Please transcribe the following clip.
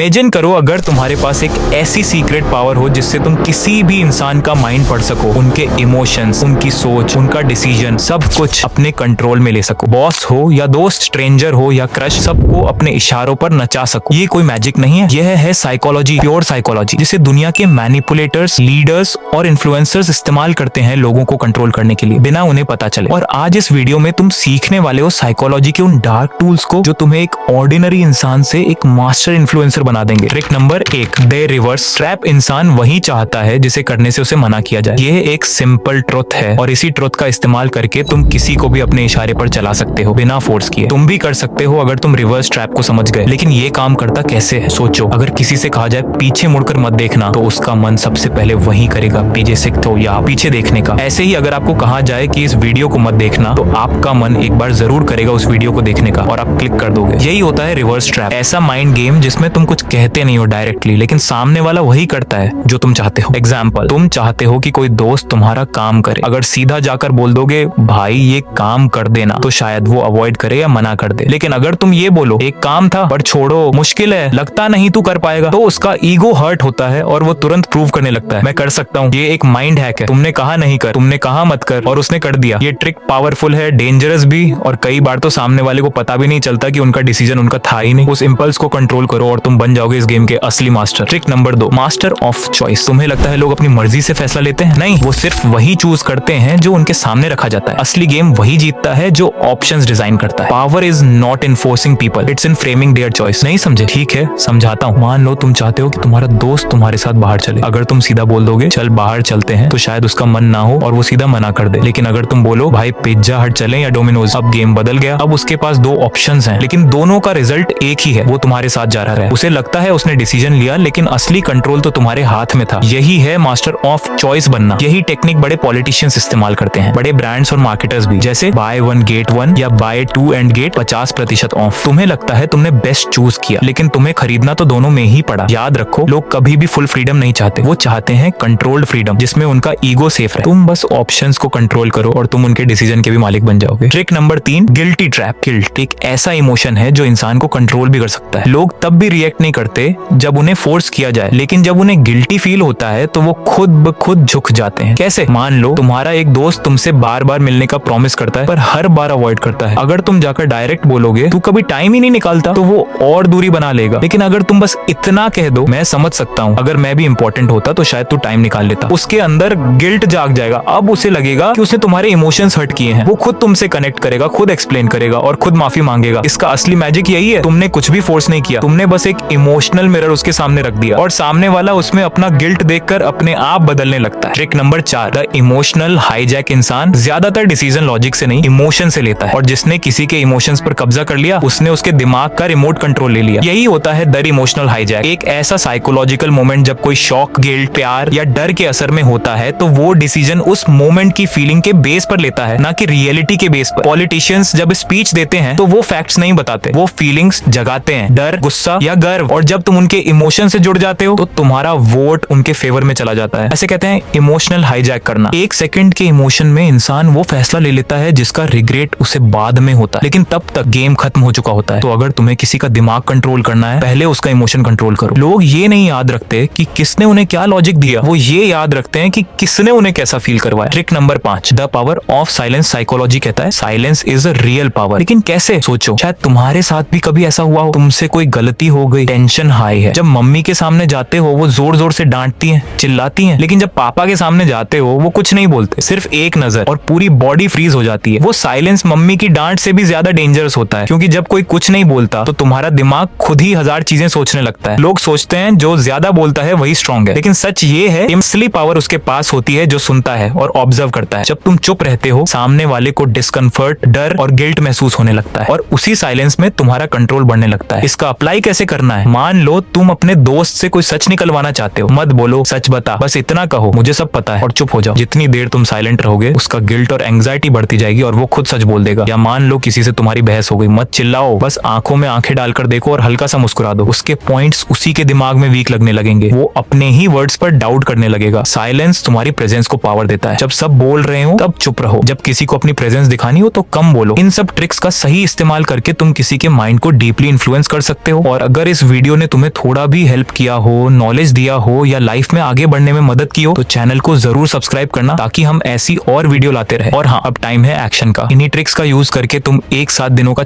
Imagine करो अगर तुम्हारे पास एक ऐसी सीक्रेट पावर हो जिससे तुम किसी भी इंसान का माइंड पढ़ सको, उनके इमोशंस, उनकी सोच, उनका डिसीजन, सब कुछ अपने कंट्रोल में ले सको। बॉस हो या दोस्त, स्ट्रेंजर हो या क्रश, सबको अपने इशारों पर नचा सको। ये कोई मैजिक नहीं है, यह है साइकोलॉजी, प्योर साइकोलॉजी, जिसे दुनिया के मैनिपुलेटर्स, लीडर्स और इन्फ्लुएंसर्स इस्तेमाल करते हैं लोगों को कंट्रोल करने के लिए, बिना उन्हें पता चले। और आज इस वीडियो में तुम सीखने वाले हो साइकोलॉजी के उन डार्क टूल्स को जो तुम्हें एक ऑर्डिनरी इंसान से एक मास्टर इन्फ्लुएंसर बना देंगे। Trick number 1, the reverse trap. इंसान वही चाहता है जिसे करने से उसे मना किया जाए। यह एक सिंपल ट्रुथ है और इसी ट्रुथ का इस्तेमाल करके तुम किसी को भी अपने इशारे पर चला सकते हो बिना फोर्स किए। तुम भी कर सकते हो अगर तुम रिवर्स ट्रैप को समझ गए। लेकिन ये काम करता कैसे है? सोचो, अगर किसी से कहा जाए पीछे मुड़कर मत देखना, तो उसका मन सबसे पहले वही करेगा, पीछे सिक्थ हो या पीछे देखने का। ऐसे ही अगर आपको कहा जाए कि इस वीडियो को मत देखना, तो आपका मन एक बार जरूर करेगा उस वीडियो को देखने का और आप क्लिक कर दोगे। यही होता है रिवर्स ट्रैप, ऐसा माइंड गेम जिसमें तुम कुछ कहते नहीं हो डायरेक्टली, लेकिन सामने वाला वही करता है जो तुम चाहते हो। एग्जाम्पल, तुम चाहते हो कि कोई दोस्त तुम्हारा काम करे। अगर सीधा जाकर बोल दोगे भाई ये काम कर देना, तो शायद वो अवॉइड करे या मना कर दे। लेकिन अगर तुम ये बोलो एक काम था पर छोड़ो, मुश्किल है, लगता नहीं तू कर पाएगा, तो उसका ईगो हर्ट होता है और वो तुरंत प्रूव करने लगता है मैं कर सकता हूँ। ये एक माइंड हैक है। तुमने कहा नहीं कर, तुमने कहा मत कर और उसने कर दिया। ये ट्रिक पावरफुल है, डेंजरस भी, और कई बार तो सामने वाले को पता भी नहीं चलता कि उनका डिसीजन उनका था ही नहीं। उस इंपल्स को कंट्रोल करो और तुम बन जाओगे इस गेम के असली master. Trick number 2, master of choice. तुम्हें लगता है लोग अपनी मर्जी से फैसला लेते हैं? नहीं, वो सिर्फ वही चूज करते हैं जो उनके सामने रखा जाता है। असली गेम वही जीतता है जो ऑप्शंस डिजाइन करता है। Power is not in forcing people, it's in framing their choice. नहीं समझे? ठीक है, समझाता हूँ। मान लो तुम चाहते हो कि तुम्हारा दोस्त तुम्हारे साथ बाहर चले। अगर तुम सीधा बोल दोगे चल बाहर चलते हैं, तो शायद उसका मन ना हो और वो सीधा मना कर दे। लेकिन अगर तुम बोलो भाई पिज्जा हट चलें या डोमिनोज, अब गेम बदल गया। अब उसके पास 2 ऑप्शंस हैं, लेकिन दोनों का रिजल्ट एक ही है, वो तुम्हारे साथ जा रहा है। उसे लगता है उसने डिसीजन लिया, लेकिन असली कंट्रोल तो तुम्हारे हाथ में था। यही है मास्टर ऑफ चॉइस बनना। यही टेक्निक बड़े पॉलिटिशियंस इस्तेमाल करते हैं, बड़े ब्रांड्स और मार्केटर्स भी, जैसे बाय 1 गेट 1 या बाय 2 एंड गेट 50% ऑफ। तुम्हें लगता है तुमने बेस्ट चूज किया, लेकिन तुम्हें खरीदना तो दोनों में ही पड़ा। याद रखो, लोग कभी भी फुल फ्रीडम नहीं चाहते, वो चाहते हैं कंट्रोल्ड फ्रीडम, जिसमें उनका ईगो सेफ रहे। तुम बस ऑप्शंस को कंट्रोल करो और तुम उनके डिसीजन के भी मालिक बन जाओगे। Trick number 3, guilty trap. Guilt एक ऐसा इमोशन है जो इंसान को कंट्रोल भी कर सकता है। लोग तब भी रिएक्ट नहीं करते जब उन्हें फोर्स किया जाए, लेकिन जब उन्हें गिल्टी फील होता है तो वो खुद ब खुद झुक जाते हैं। कैसे? मान लो तुम्हारा एक दोस्त तुमसे बार बार मिलने का प्रॉमिस करता है पर हर बार अवॉइड करता है। अगर तुम जाकर डायरेक्ट बोलोगे तू कभी टाइम ही नहीं निकालता, तो वो और दूरी बना लेगा। लेकिन अगर तुम बस इतना कह दो मैं समझ सकता हूँ, अगर मैं भी इंपॉर्टेंट होता तो शायद तू टाइम निकाल लेता, उसके अंदर गिल्ट जाग जाएगा। अब उसे लगेगा कि उसने तुम्हारे इमोशंस हर्ट किए हैं। वो खुद तुमसे कनेक्ट करेगा, खुद एक्सप्लेन करेगा और खुद माफी मांगेगा। इसका असली मैजिक यही है, तुमने कुछ भी फोर्स नहीं किया, तुमने बस एक इमोशनल मिरर उसके सामने रख दिया और सामने वाला उसमें अपना गिल्ट देखकर अपने आप बदलने लगता है। Trick number 4, the emotional hijack. इंसान ज्यादातर डिसीजन लॉजिक से नहीं, इमोशन से लेता है, और जिसने किसी के इमोशंस पर कब्जा कर लिया उसने उसके दिमाग का रिमोट कंट्रोल ले लिया। यही होता है द इमोशनल हाईजैक। एक ऐसा साइकोलॉजिकल मोमेंट जब कोई शॉक, गिल्ट, प्यार या डर के असर में होता है, तो वो डिसीजन उस मोमेंट की फीलिंग के बेस पर लेता है, ना कि रियलिटी के बेस पर। पॉलिटिशियंस जब स्पीच देते हैं तो वो फैक्ट्स नहीं बताते, वो फीलिंग्स जगाते हैं, डर, गुस्सा या गर्व। और जब तुम उनके इमोशन से जुड़ जाते हो तो तुम्हारा वोट उनके फेवर में चला जाता है। ऐसे कहते हैं इमोशनल हाईजैक करना। 1 सेकंड के इमोशन में इंसान वो फैसला ले लेता है जिसका रिग्रेट उसे बाद में होता है, लेकिन तब तक गेम खत्म हो चुका होता है। तो अगर तुम्हें किसी का दिमाग कंट्रोल करना है, पहले उसका इमोशन कंट्रोल करो। लोग ये नहीं याद रखते कि किसने उन्हें क्या लॉजिक दिया, वो ये याद रखते हैं कि किसने उन्हें कैसा फील करवाया। Trick number 5, the power of silence. Psychology कहता है silence is a real power. लेकिन कैसे? सोचो, शायद तुम्हारे साथ भी कभी ऐसा हुआ हो, तुमसे कोई गलती हो गई, टेंशन हाई है, जब मम्मी के सामने जाते हो वो जोर जोर से डांटती हैं, चिल्लाती हैं, लेकिन जब पापा के सामने जाते हो वो कुछ नहीं बोलते, सिर्फ एक नजर और पूरी बॉडी फ्रीज हो जाती है। वो साइलेंस मम्मी की डांट से भी ज्यादा डेंजरस होता है, क्योंकि जब कोई कुछ नहीं बोलता तो तुम्हारा दिमाग खुद ही 1000 चीजें सोचने लगता है। लोग सोचते हैं जो ज्यादा बोलता है वही स्ट्रांग है, लेकिन सच ये है असली पावर उसके पास होती है जो सुनता है और ऑब्जर्व करता है। जब तुम चुप रहते हो, सामने वाले को डिस्कम्फर्ट, डर और गिल्ट महसूस होने लगता है और उसी साइलेंस में तुम्हारा कंट्रोल बढ़ने लगता है। इसका अप्लाई कैसे करना है? मान लो तुम अपने दोस्त से कोई सच निकलवाना चाहते हो, मत बोलो सच बता, बस इतना कहो मुझे सब पता है और चुप हो जाओ। जितनी देर तुम साइलेंट रहोगे उसका गिल्ट और एंग्जाइटी बढ़ती जाएगी और वो खुद सच बोल देगा। या मान लो किसी से तुम्हारी बहस हो गई, मत चिल्लाओ, बस आंखों में आंखें डालकर देखो और हल्का सा मुस्कुरा दो। उसके पॉइंट्स उसी के दिमाग में वीक लगने लगेंगे, वो अपने ही वर्ड्स पर डाउट करने लगेगा। साइलेंस तुम्हारी प्रेजेंस को पावर देता है। जब सब बोल रहे हो तब चुप रहो, जब किसी को अपनी प्रेजेंस दिखानी हो तो कम बोलो। इन सब ट्रिक्स का सही इस्तेमाल करके तुम किसी के माइंड को डीपली इन्फ्लुएंस कर सकते हो। और अगर इस वीडियो ने तुम्हें थोड़ा भी हेल्प किया हो, नॉलेज दिया हो या लाइफ में आगे बढ़ने में मदद की हो तो चैनल को जरूर सब्सक्राइब करना ताकि हम ऐसी और वीडियो लाते रहे। और हाँ, अब टाइम है एक्शन का। इन्हीं ट्रिक्स का यूज करके तुम एक 7 दिनों का